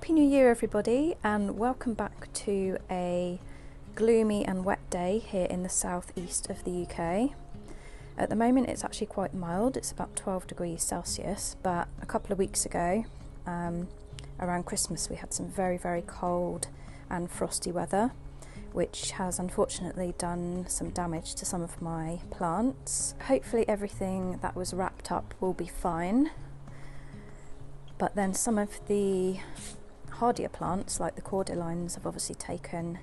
Happy New Year everybody, and welcome back to a gloomy and wet day here in the southeast of the UK. At the moment it's actually quite mild, it's about 12 degrees Celsius, but a couple of weeks ago, around Christmas, we had some very cold and frosty weather, which has unfortunately done some damage to some of my plants. Hopefully everything that was wrapped up will be fine. But then some of the hardier plants, like the cordylines, have obviously taken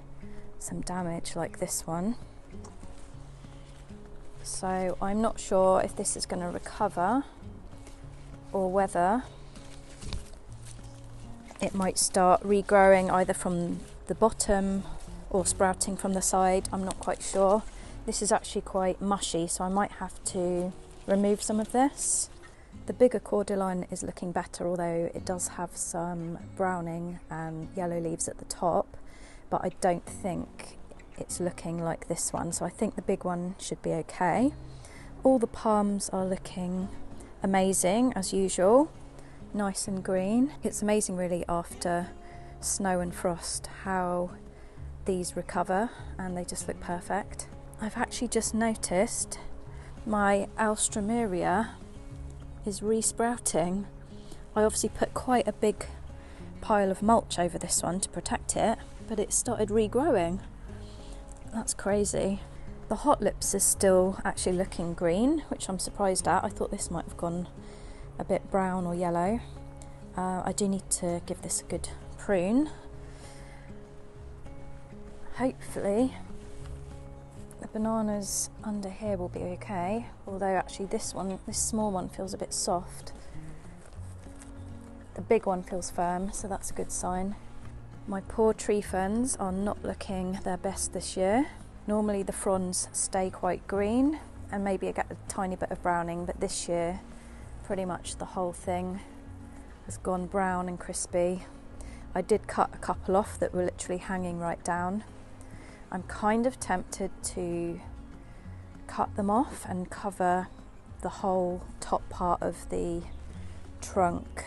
some damage, like this one. So I'm not sure if this is going to recover or whether it might start regrowing either from the bottom or sprouting from the side. I'm not quite sure. This is actually quite mushy, so I might have to remove some of this. The bigger cordyline is looking better, although it does have some browning and yellow leaves at the top, but I don't think it's looking like this one, so I think the big one should be okay. All the palms are looking amazing as usual, nice and green. It's amazing really after snow and frost how these recover, and they just look perfect. I've actually just noticed my Alstroemeria is resprouting. I obviously put quite a big pile of mulch over this one to protect it, but it started regrowing. That's crazy. The hot lips is still actually looking green, which I'm surprised at. I thought this might have gone a bit brown or yellow. I do need to give this a good prune. Hopefully the bananas under here will be okay, although actually this small one feels a bit soft. The big one feels firm, so that's a good sign. My poor tree ferns are not looking their best this year. Normally the fronds stay quite green and maybe I get a tiny bit of browning, but this year pretty much the whole thing has gone brown and crispy. I did cut a couple off that were literally hanging right down. I'm kind of tempted to cut them off and cover the whole top part of the trunk.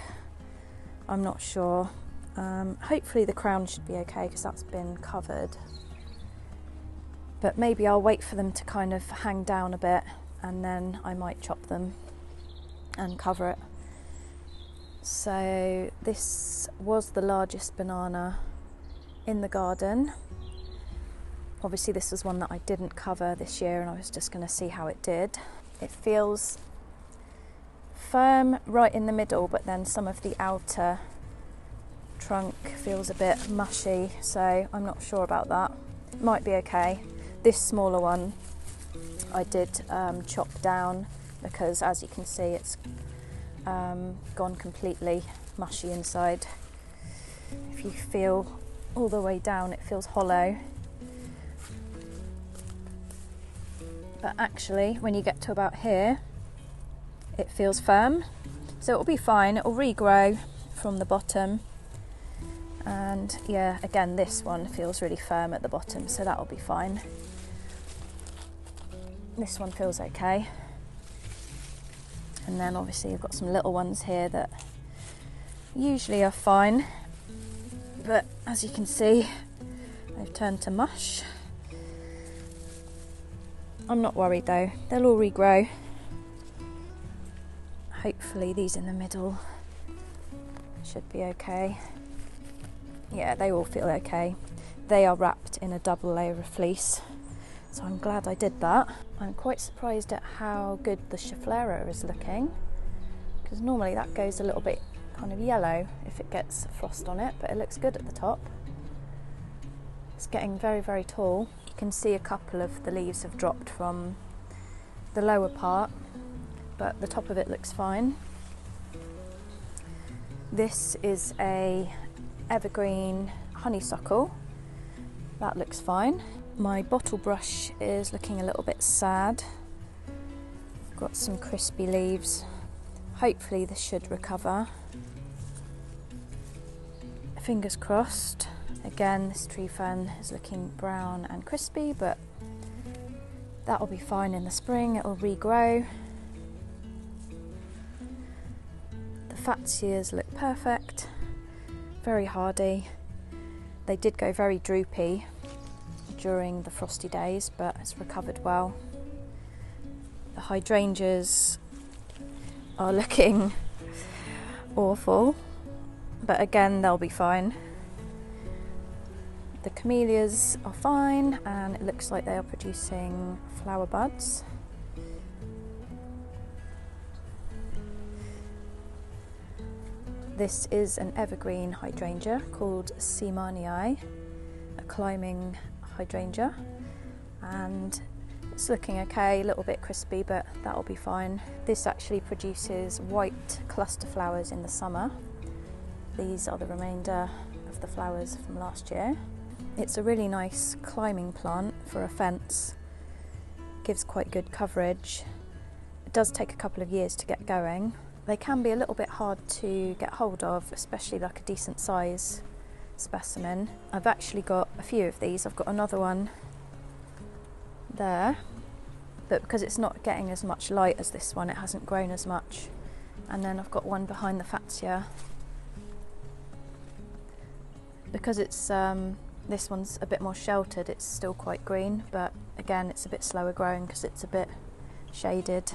I'm not sure. Hopefully the crown should be okay because that's been covered. But maybe I'll wait for them to kind of hang down a bit and then I might chop them and cover it. So this was the largest banana in the garden. Obviously this was one that I didn't cover this year and I was just going to see how it did. It feels firm right in the middle, but then some of the outer trunk feels a bit mushy, so I'm not sure about that. It might be okay. This smaller one I did chop down because, as you can see, it's gone completely mushy inside. If you feel all the way down, it feels hollow. But actually, when you get to about here, it feels firm. So it'll be fine, it'll regrow from the bottom. And yeah, again, this one feels really firm at the bottom, so that'll be fine. This one feels okay. And then obviously you've got some little ones here that usually are fine. But as you can see, they've turned to mush. I'm not worried though, they'll all regrow. Hopefully these in the middle should be okay. Yeah, they all feel okay. They are wrapped in a double layer of fleece, so I'm glad I did that. I'm quite surprised at how good the Schefflera is looking, because normally that goes a little bit kind of yellow if it gets frost on it, but it looks good at the top. It's getting very tall. You can see a couple of the leaves have dropped from the lower part, but the top of it looks fine. This is a Evergreen honeysuckle. That looks fine. My bottle brush is looking a little bit sad. Got some crispy leaves. Hopefully this should recover. Fingers crossed. Again, this tree fern is looking brown and crispy, but that'll be fine in the spring, it'll regrow. The fatsias look perfect. very hardy. They did go very droopy during the frosty days, but it's recovered well. The hydrangeas are looking awful, but again, they'll be fine. The camellias are fine, and it looks like they are producing flower buds. This is an evergreen hydrangea called Seemanii, a climbing hydrangea, and it's looking okay, a little bit crispy, but that'll be fine. This actually produces white cluster flowers in the summer. These are the remainder of the flowers from last year. It's a really nice climbing plant for a fence, gives quite good coverage. It does take a couple of years to get going. They can be a little bit hard to get hold of, especially like a decent size specimen. I've actually got a few of these. I've got another one there, but because it's not getting as much light as this one, it hasn't grown as much. And then I've got one behind the fascia. Because it's this one's a bit more sheltered, it's still quite green, but again it's a bit slower growing because it's a bit shaded.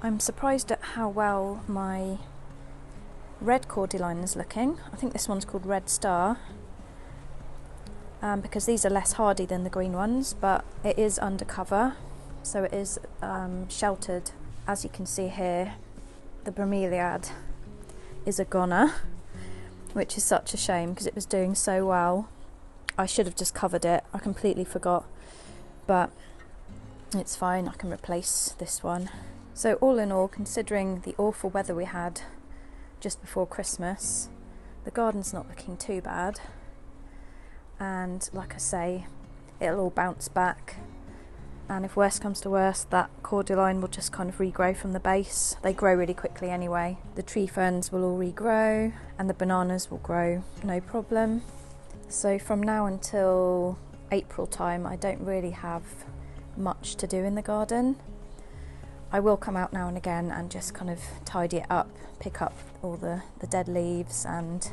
I'm surprised at how well my red cordyline is looking. I think this one's called Red Star, because these are less hardy than the green ones, but it is undercover, so it is sheltered. As you can see here, the bromeliad is a goner, which is such a shame because it was doing so well. I should have just covered it, I completely forgot, but it's fine, I can replace this one. So all in all, considering the awful weather we had just before Christmas, the garden's not looking too bad. And like I say, it'll all bounce back. And if worst comes to worst, that cordyline will just kind of regrow from the base. They grow really quickly anyway. The tree ferns will all regrow and the bananas will grow, no problem. So from now until April time, I don't really have much to do in the garden. I will come out now and again and just kind of tidy it up, pick up all the dead leaves, and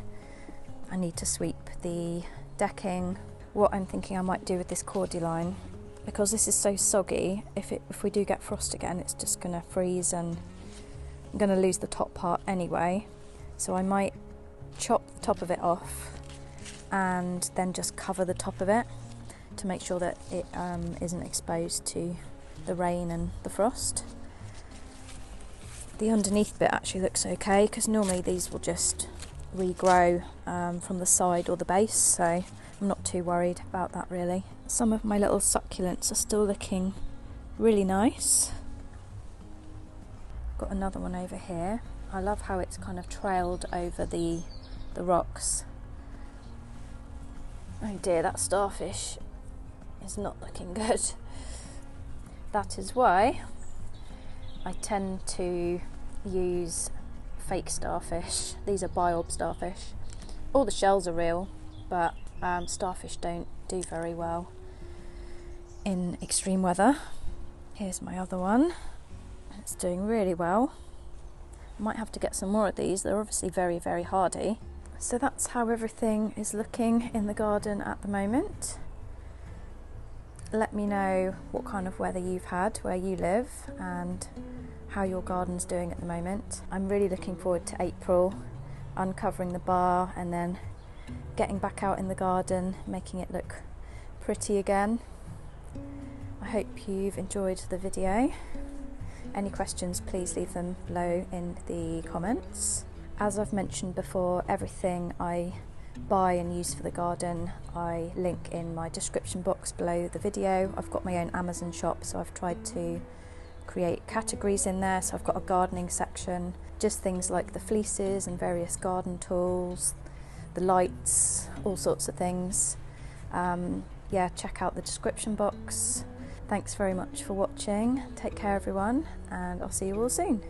I need to sweep the decking. What I'm thinking I might do with this cordyline, because this is so soggy, if we do get frost again, it's just going to freeze and I'm going to lose the top part anyway. So I might chop the top of it off and then just cover the top of it to make sure that it isn't exposed to the rain and the frost. The underneath bit actually looks okay, because normally these will just regrow from the side or the base, so I'm not too worried about that really. Some of my little succulents are still looking really nice. Got another one over here. I love how it's kind of trailed over the rocks. Oh dear, that starfish is not looking good. That is why I tend to use fake starfish. These are biOrb starfish. All the shells are real, but starfish don't do very well in extreme weather. Here's my other one. It's doing really well. I might have to get some more of these. They're obviously very, very hardy. So that's how everything is looking in the garden at the moment. Let me know what kind of weather you've had where you live and how your garden's doing at the moment. I'm really looking forward to April, uncovering the bar and then getting back out in the garden, making it look pretty again. I hope you've enjoyed the video. Any questions, please leave them below in the comments. As I've mentioned before, everything I buy and use for the garden I link in my description box below the video. I've got my own Amazon shop, so I've tried to create categories in there. So I've got a gardening section, just things like the fleeces and various garden tools, the lights, all sorts of things. Yeah, check out the description box. Thanks very much for watching. Take care everyone, and I'll see you all soon.